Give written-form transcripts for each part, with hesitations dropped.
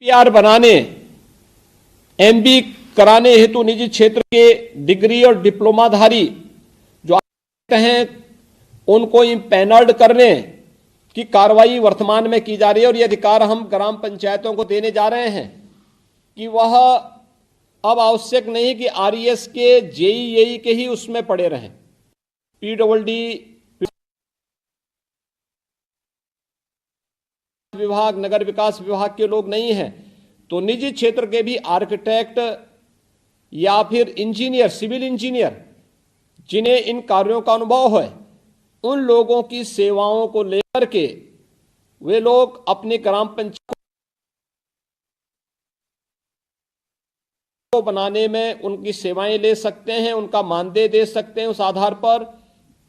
PR बनाने, MB कराने हेतु निजी क्षेत्र के डिग्री और डिप्लोमाधारी जो हैं उनको इम्पैनल्ड करने की कार्रवाई वर्तमान में की जा रही है और ये अधिकार हम ग्राम पंचायतों को देने जा रहे हैं कि वह अब आवश्यक नहीं कि आरईएस के जेईई के ही उसमें पड़े रहें, पीडब्ल्यूडी विभाग, नगर विकास विभाग के लोग नहीं हैं, तो निजी क्षेत्र के भी आर्किटेक्ट या फिर इंजीनियर, सिविल इंजीनियर जिन्हें इन कार्यों का अनुभव है, उन लोगों की सेवाओं को लेकर के वे लोग अपने ग्राम पंचायत को बनाने में उनकी सेवाएं ले सकते हैं, उनका मानदेय दे सकते हैं। उस आधार पर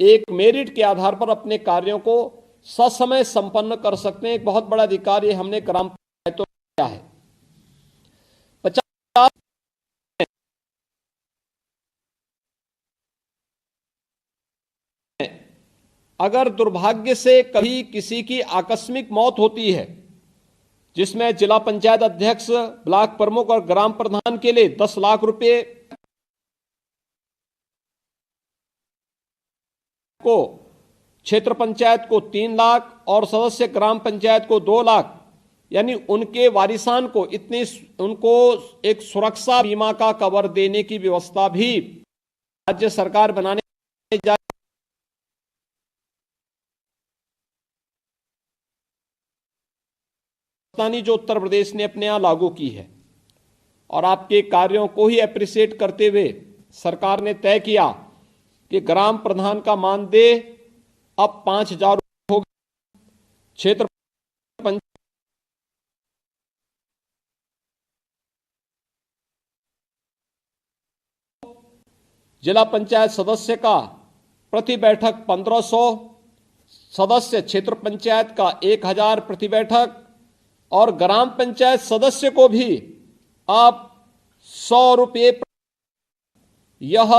एक मेरिट के आधार पर अपने कार्यों को ससमय संपन्न कर सकते हैं। एक बहुत बड़ा अधिकार ये हमने ग्राम पंचायतों को दिया है। 50 अगर दुर्भाग्य से कभी किसी की आकस्मिक मौत होती है जिसमें जिला पंचायत अध्यक्ष, ब्लॉक प्रमुख और ग्राम प्रधान के लिए 10 लाख रुपए को, क्षेत्र पंचायत को 3 लाख और सदस्य ग्राम पंचायत को 2 लाख, यानी उनके वारिसान को उनको एक सुरक्षा बीमा का कवर देने की व्यवस्था भी राज्य सरकार बनाने जा जो उत्तर प्रदेश ने अपने यहां लागू की है। और आपके कार्यों को ही एप्रिशिएट करते हुए सरकार ने तय किया कि ग्राम प्रधान का मानदेय अब 5,000 हो गया। क्षेत्र जिला पंचायत सदस्य का प्रति बैठक 1,500, सदस्य क्षेत्र पंचायत का 1,000 प्रति बैठक और ग्राम पंचायत सदस्य को भी अब 100 रुपये यह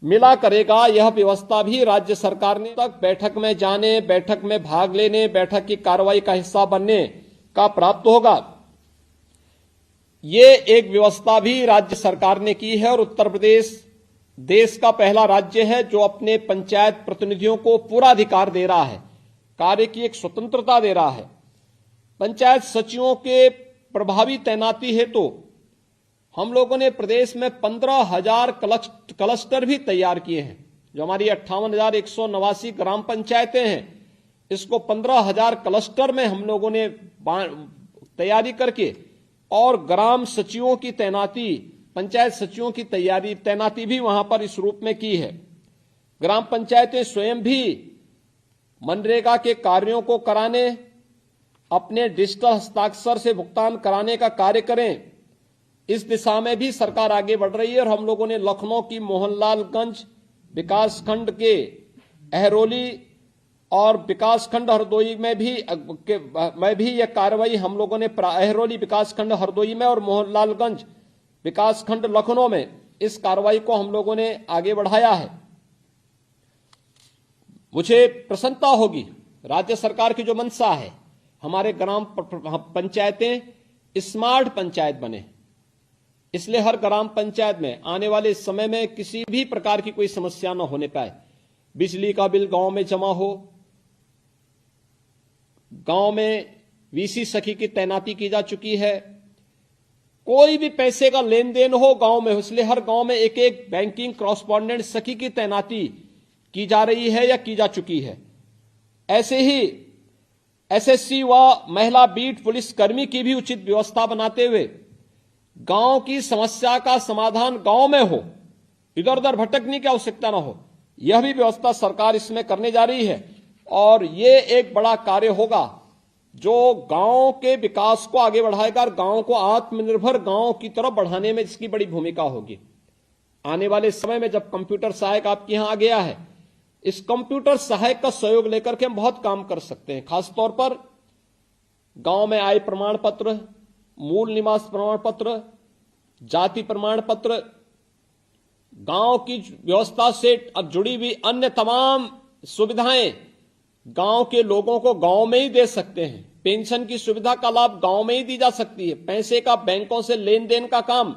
मिला करेगा। यह व्यवस्था भी राज्य सरकार ने तक बैठक में जाने, बैठक में भाग लेने, बैठक की कार्रवाई का हिस्सा बनने का प्राप्त होगा। ये एक व्यवस्था भी राज्य सरकार ने की है और उत्तर प्रदेश देश का पहला राज्य है जो अपने पंचायत प्रतिनिधियों को पूरा अधिकार दे रहा है, कार्य की एक स्वतंत्रता दे रहा है। पंचायत सचिवों के प्रभावी तैनाती हेतु हम लोगों ने प्रदेश में 15,000 क्लस्टर भी तैयार किए हैं। जो हमारी 58,189 ग्राम पंचायतें हैं, इसको 15,000 क्लस्टर में हम लोगों ने तैयारी करके और ग्राम सचिवों की तैनाती, पंचायत सचिवों की तैनाती भी वहां पर इस रूप में की है। ग्राम पंचायतें स्वयं भी मनरेगा के कार्यों को कराने, अपने डिजिटल हस्ताक्षर से भुगतान कराने का कार्य करें, इस दिशा में भी सरकार आगे बढ़ रही है। और हम लोगों ने लखनऊ की मोहनलालगंज विकासखंड के अहरोली और विकासखंड हरदोई में भी यह कार्रवाई हम लोगों ने अहरोली विकासखंड हरदोई में और मोहनलालगंज विकासखंड लखनऊ में इस कार्रवाई को हम लोगों ने आगे बढ़ाया है। मुझे प्रसन्नता होगी, राज्य सरकार की जो मंशा है हमारे ग्राम पंचायतें स्मार्ट पंचायत बने, इसलिए हर ग्राम पंचायत में आने वाले समय में किसी भी प्रकार की कोई समस्या न होने पाए। बिजली का बिल गांव में जमा हो, गांव में वीसी सखी की तैनाती की जा चुकी है, कोई भी पैसे का लेन देन हो गांव में, इसलिए हर गांव में एक एक बैंकिंग कॉरेस्पॉन्डेंट सखी की तैनाती की जा रही है या की जा चुकी है। ऐसे ही एसएससी व महिला बीट पुलिस कर्मी की भी उचित व्यवस्था बनाते हुए गांव की समस्या का समाधान गांव में हो, इधर उधर भटकने की आवश्यकता न हो, यह भी व्यवस्था सरकार इसमें करने जा रही है। और ये एक बड़ा कार्य होगा जो गांव के विकास को आगे बढ़ाएगा और गांव को आत्मनिर्भर गांव की तरफ बढ़ाने में इसकी बड़ी भूमिका होगी। आने वाले समय में जब कंप्यूटर सहायक आपके यहां आ गया है, इस कंप्यूटर सहायक का सहयोग लेकर के हम बहुत काम कर सकते हैं। खासतौर पर गांव में आय प्रमाण पत्र, मूल निवास प्रमाण पत्र, जाति प्रमाण पत्र, गांव की व्यवस्था से अब जुड़ी हुई अन्य तमाम सुविधाएं गांव के लोगों को गांव में ही दे सकते हैं। पेंशन की सुविधा का लाभ गांव में ही दी जा सकती है। पैसे का बैंकों से लेन देन का काम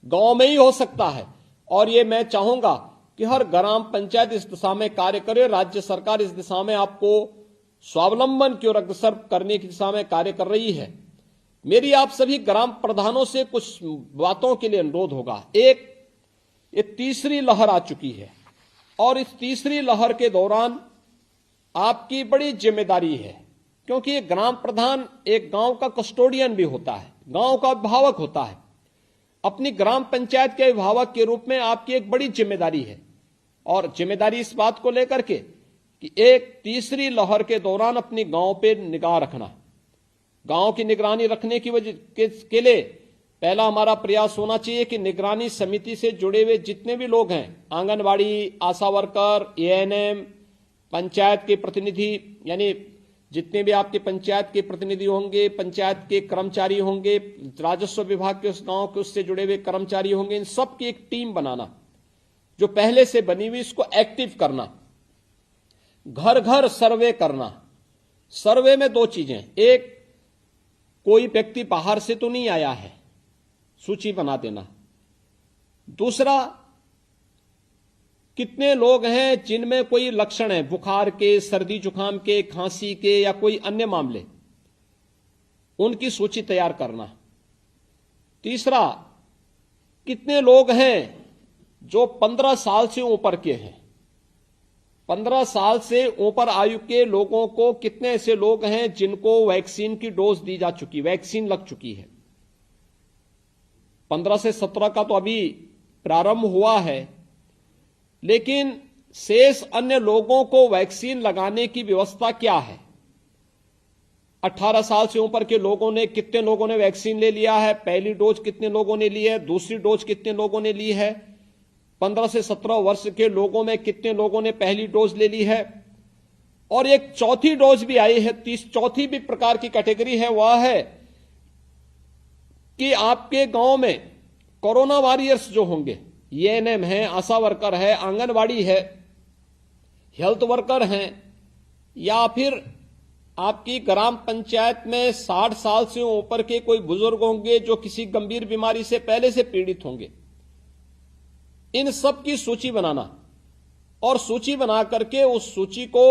गांव में ही हो सकता है। और ये मैं चाहूंगा कि हर ग्राम पंचायत इस दिशा में कार्य करे। राज्य सरकार इस दिशा में आपको स्वावलंबन की ओर अग्रसर करने की दिशा में कार्य कर रही है। मेरी आप सभी ग्राम प्रधानों से कुछ बातों के लिए अनुरोध होगा। एक, ये तीसरी लहर आ चुकी है और इस तीसरी लहर के दौरान आपकी बड़ी जिम्मेदारी है, क्योंकि एक ग्राम प्रधान एक गांव का कस्टोडियन भी होता है, गांव का अभिभावक होता है। अपनी ग्राम पंचायत के अभिभावक के रूप में आपकी एक बड़ी जिम्मेदारी है और जिम्मेदारी इस बात को लेकर के कि एक तीसरी लहर के दौरान अपनी गांव पे निगाह रखना, गांव की निगरानी रखने की वजह के लिए पहला हमारा प्रयास होना चाहिए कि निगरानी समिति से जुड़े हुए जितने भी लोग हैं, आंगनबाड़ी, आशा वर्कर, एएनएम, पंचायत के प्रतिनिधि, यानी जितने भी आपके पंचायत के प्रतिनिधि होंगे, पंचायत के कर्मचारी होंगे, राजस्व विभाग के उस गांव के उससे जुड़े हुए कर्मचारी होंगे, इन सब की एक टीम बनाना जो पहले से बनी हुई, इसको एक्टिव करना, घर घर सर्वे करना। सर्वे में दो चीजें, एक, कोई व्यक्ति बाहर से तो नहीं आया है, सूची बना देना। दूसरा, कितने लोग हैं जिनमें कोई लक्षण है बुखार के, सर्दी जुकाम के, खांसी के या कोई अन्य मामले, उनकी सूची तैयार करना। तीसरा, कितने लोग हैं जो 15 साल से ऊपर के हैं, 15 साल से ऊपर आयु के लोगों को, कितने ऐसे लोग हैं जिनको वैक्सीन की डोज दी जा चुकी, वैक्सीन लग चुकी है। 15 से 17 का तो अभी प्रारंभ हुआ है, लेकिन शेष अन्य लोगों को वैक्सीन लगाने की व्यवस्था क्या है? 18 साल से ऊपर के लोगों ने, कितने लोगों ने वैक्सीन ले लिया है? पहली डोज कितने लोगों ने ली है? दूसरी डोज कितने लोगों ने ली है? 15 से 17 वर्ष के लोगों में कितने लोगों ने पहली डोज ले ली है? और एक चौथी डोज भी आई है, चौथी भी प्रकार की कैटेगरी है, वह है कि आपके गांव में कोरोना वॉरियर्स जो होंगे, एएनएम है, आशा वर्कर है, आंगनबाड़ी है, हेल्थ वर्कर हैं, या फिर आपकी ग्राम पंचायत में 60 साल से ऊपर के कोई बुजुर्ग होंगे जो किसी गंभीर बीमारी से पहले से पीड़ित होंगे। इन सब की सूची बनाना और सूची बना करके उस सूची को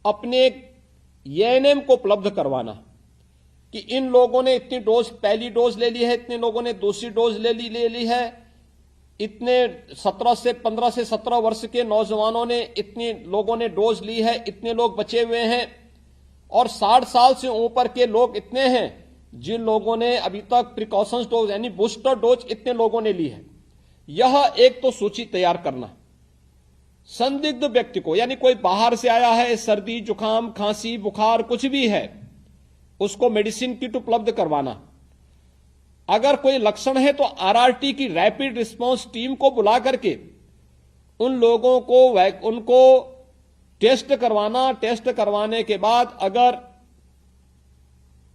अपने एएनएम को उपलब्ध करवाना कि इन लोगों ने इतनी डोज, पहली डोज ले ली है, इतने लोगों ने दूसरी डोज ले ली है, इतने 15 से 17 वर्ष के नौजवानों ने, इतने लोगों ने डोज ली है, इतने लोग बचे हुए हैं, और 60 साल से ऊपर के लोग इतने हैं जिन लोगों ने अभी तक प्रिकॉशंस डोज यानी बूस्टर डोज इतने लोगों ने ली है। यह एक तो सूची तैयार करना। संदिग्ध व्यक्ति को, यानी कोई बाहर से आया है, सर्दी जुकाम खांसी बुखार कुछ भी है, उसको मेडिसिन किट उपलब्ध करवाना। अगर कोई लक्षण है तो आरआरटी की रैपिड रिस्पांस टीम को बुला करके उन लोगों को उनको टेस्ट करवाना। टेस्ट करवाने के बाद अगर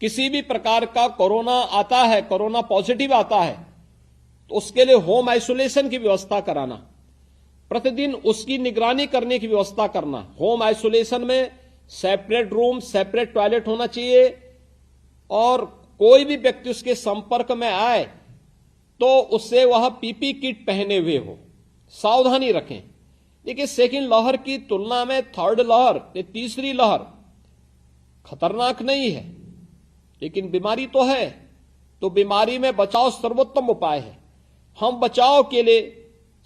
किसी भी प्रकार का कोरोना आता है, कोरोना पॉजिटिव आता है, तो उसके लिए होम आइसोलेशन की व्यवस्था कराना, प्रतिदिन उसकी निगरानी करने की व्यवस्था करना। होम आइसोलेशन में सेपरेट रूम, सेपरेट टॉयलेट होना चाहिए, और कोई भी व्यक्ति उसके संपर्क में आए तो उससे वह पीपी किट पहने हुए हो। सावधानी रखें। देखिए, सेकेंड लहर की तुलना में थर्ड लहर, तीसरी लहर खतरनाक नहीं है, लेकिन बीमारी तो है, तो बीमारी में बचाव सर्वोत्तम उपाय है। हम बचाव के लिए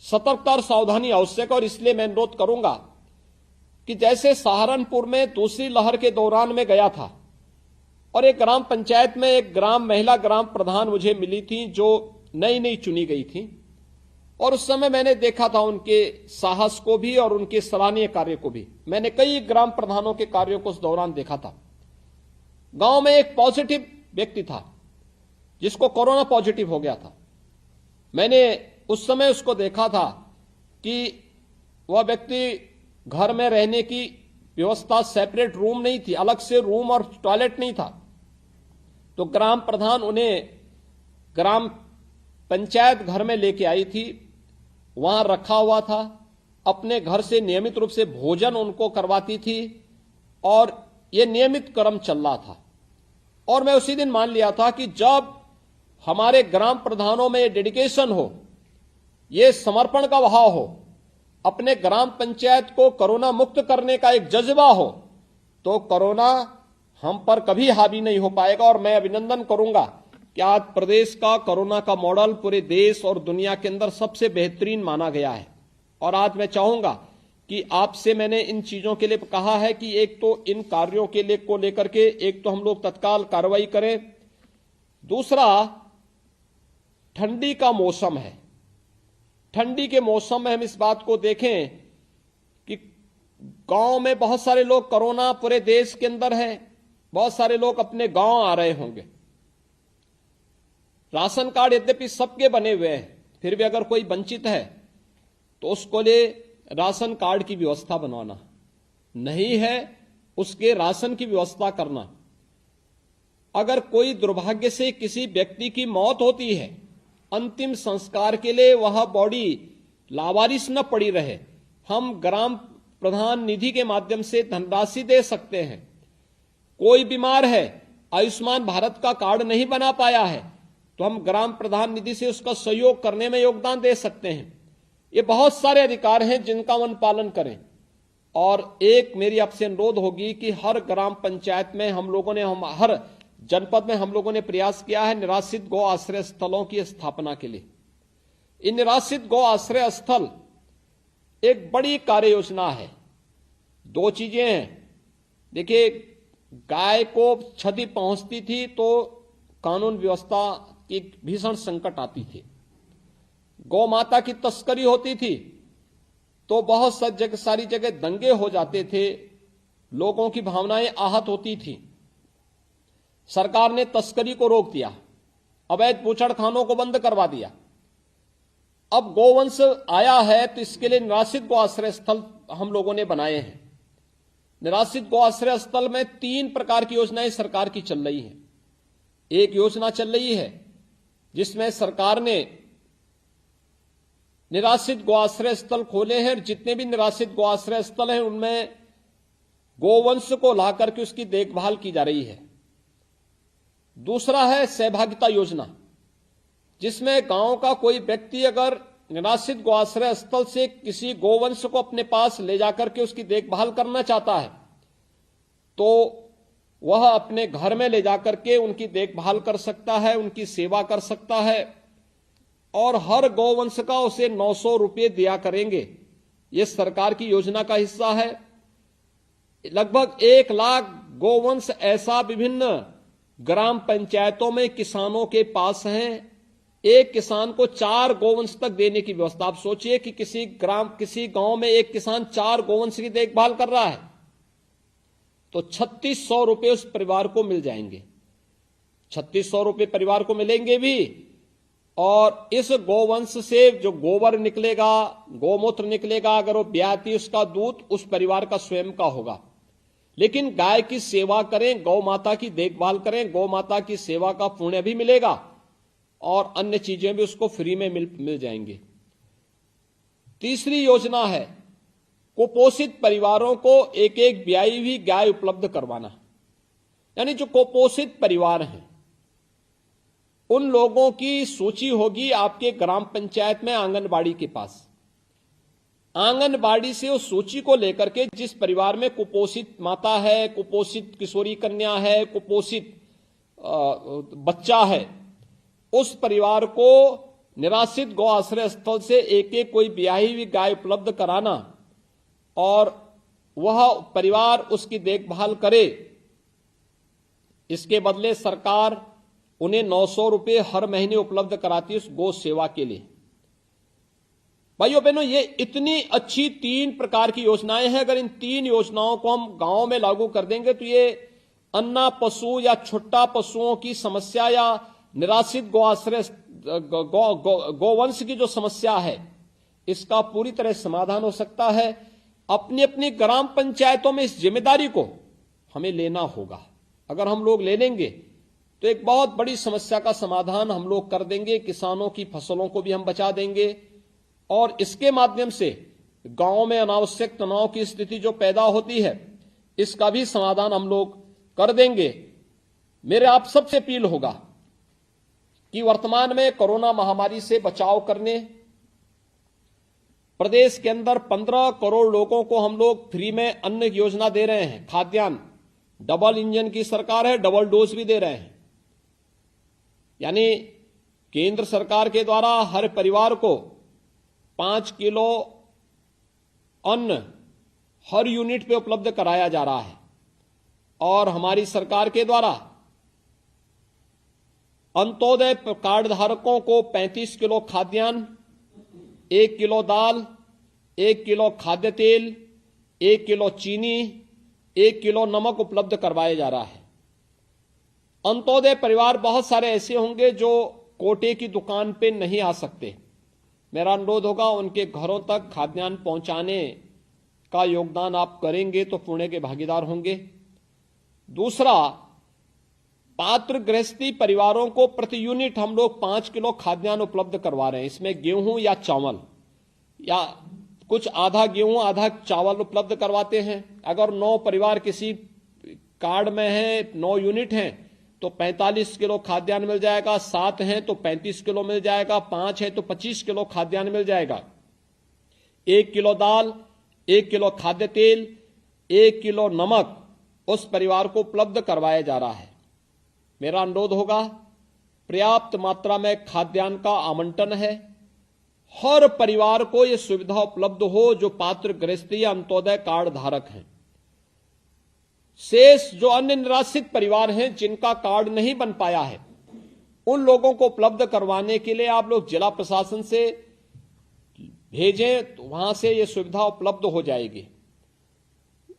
सतर्कता और सावधानी आवश्यक, और इसलिए मैं अनुरोध करूंगा कि जैसे सहारनपुर में दूसरी लहर के दौरान में गया था और एक ग्राम पंचायत में एक महिला ग्राम प्रधान मुझे मिली थी जो नई चुनी गई थी, और उस समय मैंने देखा था उनके साहस को भी और उनके सराहनीय कार्य को भी। मैंने कई ग्राम प्रधानों के कार्यों को उस दौरान देखा था। गांव में एक पॉजिटिव व्यक्ति था जिसको कोरोना पॉजिटिव हो गया था। मैंने उस समय उसको देखा था कि वह व्यक्ति घर में रहने की व्यवस्था, सेपरेट रूम नहीं थी, अलग से रूम और टॉयलेट नहीं था, तो ग्राम प्रधान उन्हें ग्राम पंचायत घर में लेके आई थी, वहां रखा हुआ था, अपने घर से नियमित रूप से भोजन उनको करवाती थी, और ये नियमित क्रम चल रहा था और मैं उसी दिन मान लिया था कि जब हमारे ग्राम प्रधानों में डेडिकेशन हो, ये समर्पण का भाव हो, अपने ग्राम पंचायत को कोरोना मुक्त करने का एक जज्बा हो, तो कोरोना हम पर कभी हावी नहीं हो पाएगा। और मैं अभिनंदन करूंगा कि आज प्रदेश का कोरोना का मॉडल पूरे देश और दुनिया के अंदर सबसे बेहतरीन माना गया है। और आज मैं चाहूंगा कि आपसे मैंने इन चीजों के लिए कहा है कि एक तो इन कार्यों के लिए को लेकर के एक तो हम लोग तत्काल कार्रवाई करें, दूसरा ठंडी का मौसम है, ठंडी के मौसम में हम इस बात को देखें कि गांव में बहुत सारे लोग, कोरोना पूरे देश के अंदर है, बहुत सारे लोग अपने गांव आ रहे होंगे। राशन कार्ड यद्यपि सबके बने हुए हैं, फिर भी अगर कोई वंचित है तो उसको लिए राशन कार्ड की व्यवस्था बनवाना, नहीं है उसके राशन की व्यवस्था करना। अगर कोई दुर्भाग्य से किसी व्यक्ति की मौत होती है, अंतिम संस्कार के लिए वह बॉडी लावारिस न पड़ी रहे, हम ग्राम प्रधान निधि के माध्यम से धनराशि दे सकते हैं। कोई बीमार है, आयुष्मान भारत का कार्ड नहीं बना पाया है, तो हम ग्राम प्रधान निधि से उसका सहयोग करने में योगदान दे सकते हैं। ये बहुत सारे अधिकार हैं जिनका हम पालन करें। और एक मेरी आपसे अनुरोध होगी कि हर ग्राम पंचायत में हम लोगों ने, हर जनपद में हम लोगों ने प्रयास किया है निराश्रित गौ आश्रय स्थलों की स्थापना के लिए। इन निराश्रित गौ आश्रय स्थल एक बड़ी कार्य योजना है। दो चीजें हैं, देखिए गाय को क्षति पहुंचती थी तो कानून व्यवस्था की भीषण संकट आती थी, गौ माता की तस्करी होती थी तो बहुत सारी जगह दंगे हो जाते थे, लोगों की भावनाएं आहत होती थी। सरकार ने तस्करी को रोक दिया, अवैध बूचड़खानों को बंद करवा दिया। अब गोवंश आया है तो इसके लिए निराश्रित गौ आश्रय स्थल हम लोगों ने बनाए हैं। निराश्रित गौ आश्रय स्थल में 3 प्रकार की योजनाएं सरकार की चल रही हैं। एक योजना चल रही है जिसमें सरकार ने निराश्रित गौ आश्रय स्थल खोले हैं, जितने भी निराश्रित गौ आश्रय स्थल हैं उनमें गोवंश को लाकर के उसकी देखभाल की जा रही है। दूसरा है सहभागिता योजना, जिसमें गांव का कोई व्यक्ति अगर निराश्रित गौ आश्रय स्थल से किसी गोवंश को अपने पास ले जाकर के उसकी देखभाल करना चाहता है तो वह अपने घर में ले जाकर के उनकी देखभाल कर सकता है, उनकी सेवा कर सकता है और हर गोवंश का उसे 900 रुपये दिया करेंगे। यह सरकार की योजना का हिस्सा है। लगभग 1 लाख गोवंश ऐसा विभिन्न ग्राम पंचायतों में किसानों के पास हैं। एक किसान को 4 गोवंश तक देने की व्यवस्था। आप सोचिए कि किसी गांव में एक किसान 4 गोवंश की देखभाल कर रहा है तो 3600 रुपये उस परिवार को मिल जाएंगे। 3600 रुपये परिवार को मिलेंगे भी और इस गोवंश से जो गोबर निकलेगा, गोमूत्र निकलेगा, अगर वो ब्याती उसका दूध उस परिवार का स्वयं का होगा। लेकिन गाय की सेवा करें, गौ माता की देखभाल करें, गौ माता की सेवा का पुण्य भी मिलेगा और अन्य चीजें भी उसको फ्री में मिल जाएंगी। तीसरी योजना है कुपोषित परिवारों को एक ब्याई हुई गाय उपलब्ध करवाना। यानी जो कुपोषित परिवार हैं उन लोगों की सूची होगी आपके ग्राम पंचायत में आंगनबाड़ी के पास। आंगनबाड़ी से उस सूची को लेकर के जिस परिवार में कुपोषित माता है, कुपोषित किशोरी कन्या है, कुपोषित बच्चा है, उस परिवार को निराश्रित गौ आश्रय स्थल से एक कोई ब्याही हुई गाय उपलब्ध कराना और वह परिवार उसकी देखभाल करे। इसके बदले सरकार उन्हें 900 रुपये हर महीने उपलब्ध कराती है उस गौ सेवा के लिए। भाइयों बहनों, ये इतनी अच्छी 3 प्रकार की योजनाएं हैं। अगर इन 3 योजनाओं को हम गांव में लागू कर देंगे तो ये अन्ना पशु या छुट्टा पशुओं की समस्या या निराश्रित गौ आश्रय गोवंश की जो समस्या है इसका पूरी तरह समाधान हो सकता है। अपनी अपनी ग्राम पंचायतों में इस जिम्मेदारी को हमें लेना होगा। अगर हम लोग ले लेंगे तो एक बहुत बड़ी समस्या का समाधान हम लोग कर देंगे, किसानों की फसलों को भी हम बचा देंगे और इसके माध्यम से गांव में अनावश्यक तनाव की स्थिति जो पैदा होती है इसका भी समाधान हम लोग कर देंगे। मेरे आप सबसे अपील होगा कि वर्तमान में कोरोना महामारी से बचाव करने प्रदेश के अंदर 15 करोड़ लोगों को हम लोग फ्री में अन्न योजना दे रहे हैं, खाद्यान्न। डबल इंजन की सरकार है, डबल डोज भी दे रहे हैं। यानी केंद्र सरकार के द्वारा हर परिवार को 5 किलो अन्न हर यूनिट पे उपलब्ध कराया जा रहा है और हमारी सरकार के द्वारा अंत्योदय कार्ड धारकों को 35 किलो खाद्यान्न, 1 किलो दाल, 1 किलो खाद्य तेल, 1 किलो चीनी, 1 किलो नमक उपलब्ध करवाया जा रहा है। अंत्योदय परिवार बहुत सारे ऐसे होंगे जो कोटे की दुकान पे नहीं आ सकते। मेरा अनुरोध होगा उनके घरों तक खाद्यान्न पहुंचाने का योगदान आप करेंगे तो पुण्य के भागीदार होंगे। दूसरा, पात्र गृहस्थी परिवारों को प्रति यूनिट हम लोग 5 किलो खाद्यान्न उपलब्ध करवा रहे हैं। इसमें गेहूं या चावल या कुछ आधा गेहूं आधा चावल उपलब्ध करवाते हैं। अगर 9 परिवार किसी कार्ड में है, 9 यूनिट हैं तो 45 किलो खाद्यान्न मिल जाएगा, 7 हैं तो 35 किलो मिल जाएगा, 5 है तो 25 किलो खाद्यान्न मिल जाएगा। 1 किलो दाल, 1 किलो खाद्य तेल, 1 किलो नमक उस परिवार को उपलब्ध करवाया जा रहा है। मेरा अनुरोध होगा पर्याप्त मात्रा में खाद्यान्न का आवंटन है, हर परिवार को यह सुविधा उपलब्ध हो जो पात्र गृहस्थी या अंत्योदय कार्ड धारक हैं। शेष जो अन्य निराश्रित परिवार हैं जिनका कार्ड नहीं बन पाया है, उन लोगों को उपलब्ध करवाने के लिए आप लोग जिला प्रशासन से भेजें तो वहां से यह सुविधा उपलब्ध हो जाएगी।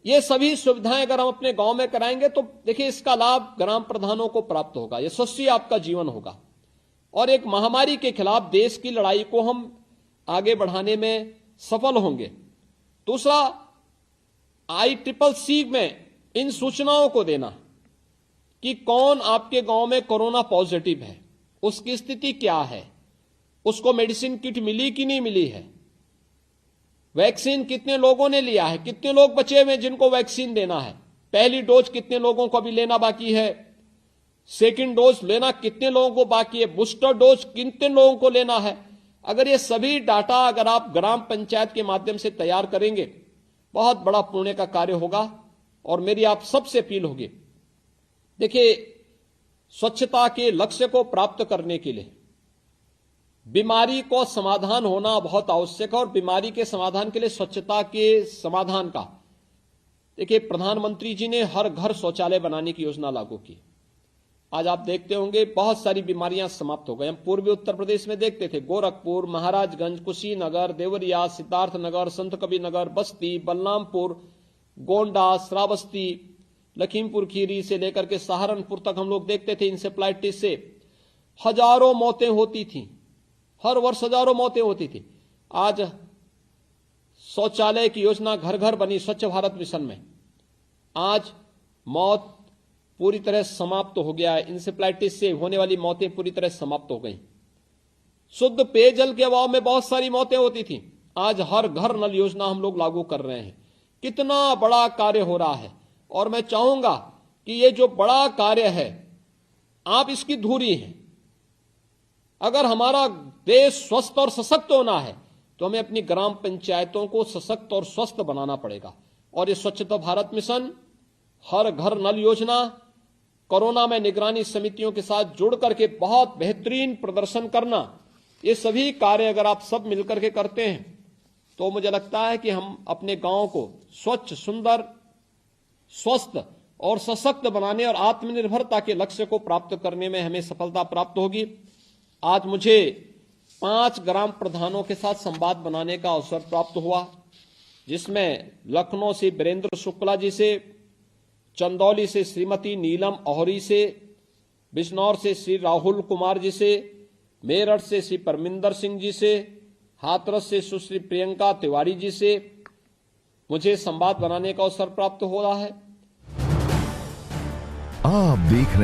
ये सभी सुविधाएं अगर हम अपने गांव में कराएंगे तो देखिए इसका लाभ ग्राम प्रधानों को प्राप्त होगा, यशस्वी आपका जीवन होगा और एक महामारी के खिलाफ देश की लड़ाई को हम आगे बढ़ाने में सफल होंगे। दूसरा, ICCC में इन सूचनाओं को देना कि कौन आपके गांव में कोरोना पॉजिटिव है, उसकी स्थिति क्या है, उसको मेडिसिन किट मिली कि नहीं मिली है, वैक्सीन कितने लोगों ने लिया है, कितने लोग बचे हुए जिनको वैक्सीन देना है, पहली डोज कितने लोगों को अभी लेना बाकी है, सेकंड डोज लेना कितने लोगों को बाकी है, बूस्टर डोज कितने लोगों को लेना है। अगर ये सभी डाटा अगर आप ग्राम पंचायत के माध्यम से तैयार करेंगे, बहुत बड़ा पुण्य का कार्य होगा। और मेरी आप सबसे अपील होगी, देखिए स्वच्छता के लक्ष्य को प्राप्त करने के लिए बीमारी को समाधान होना बहुत आवश्यक है और बीमारी के समाधान के लिए स्वच्छता के समाधान का, देखिए प्रधानमंत्री जी ने हर घर शौचालय बनाने की योजना लागू की। आज आप देखते होंगे बहुत सारी बीमारियां समाप्त हो गई। हम पूर्वी उत्तर प्रदेश में देखते थे, गोरखपुर, महाराजगंज, कुशीनगर, देवरिया, सिद्धार्थनगर, संत कबीर नगर, बस्ती, बलरामपुर, गोंडा, श्रावस्ती, लखीमपुर खीरी से लेकर के सहारनपुर तक हम लोग देखते थे इंसेफ्लाइटिस से हजारों मौतें होती थी, हर वर्ष हजारों मौतें होती थी। आज शौचालय की योजना घर घर बनी स्वच्छ भारत मिशन में, आज मौत पूरी तरह समाप्त हो गया है। इंसेफ्लाइटिस से होने वाली मौतें पूरी तरह समाप्त हो गई। शुद्ध पेयजल के अभाव में बहुत सारी मौतें होती थी, आज हर घर नल योजना हम लोग लागू कर रहे हैं। कितना बड़ा कार्य हो रहा है और मैं चाहूंगा कि ये जो बड़ा कार्य है आप इसकी धुरी हैं। अगर हमारा देश स्वस्थ और सशक्त होना है तो हमें अपनी ग्राम पंचायतों को सशक्त और स्वस्थ बनाना पड़ेगा। और ये स्वच्छता भारत मिशन, हर घर नल योजना, कोरोना में निगरानी समितियों के साथ जुड़ करके बहुत बेहतरीन प्रदर्शन करना, ये सभी कार्य अगर आप सब मिलकर के करते हैं तो मुझे लगता है कि हम अपने गांव को स्वच्छ, सुंदर, स्वस्थ और सशक्त बनाने और आत्मनिर्भरता के लक्ष्य को प्राप्त करने में हमें सफलता प्राप्त होगी। आज मुझे 5 ग्राम प्रधानों के साथ संवाद बनाने का अवसर प्राप्त हुआ, जिसमें लखनऊ से वीरेंद्र शुक्ला जी से, चंदौली से श्रीमती नीलम ओहरी से, बिजनौर से श्री राहुल कुमार जी से, मेरठ से श्री परमिंदर सिंह जी से, हाथरस से सुश्री प्रियंका तिवारी जी से मुझे संवाद बनाने का अवसर प्राप्त हो रहा है। आप देख रहे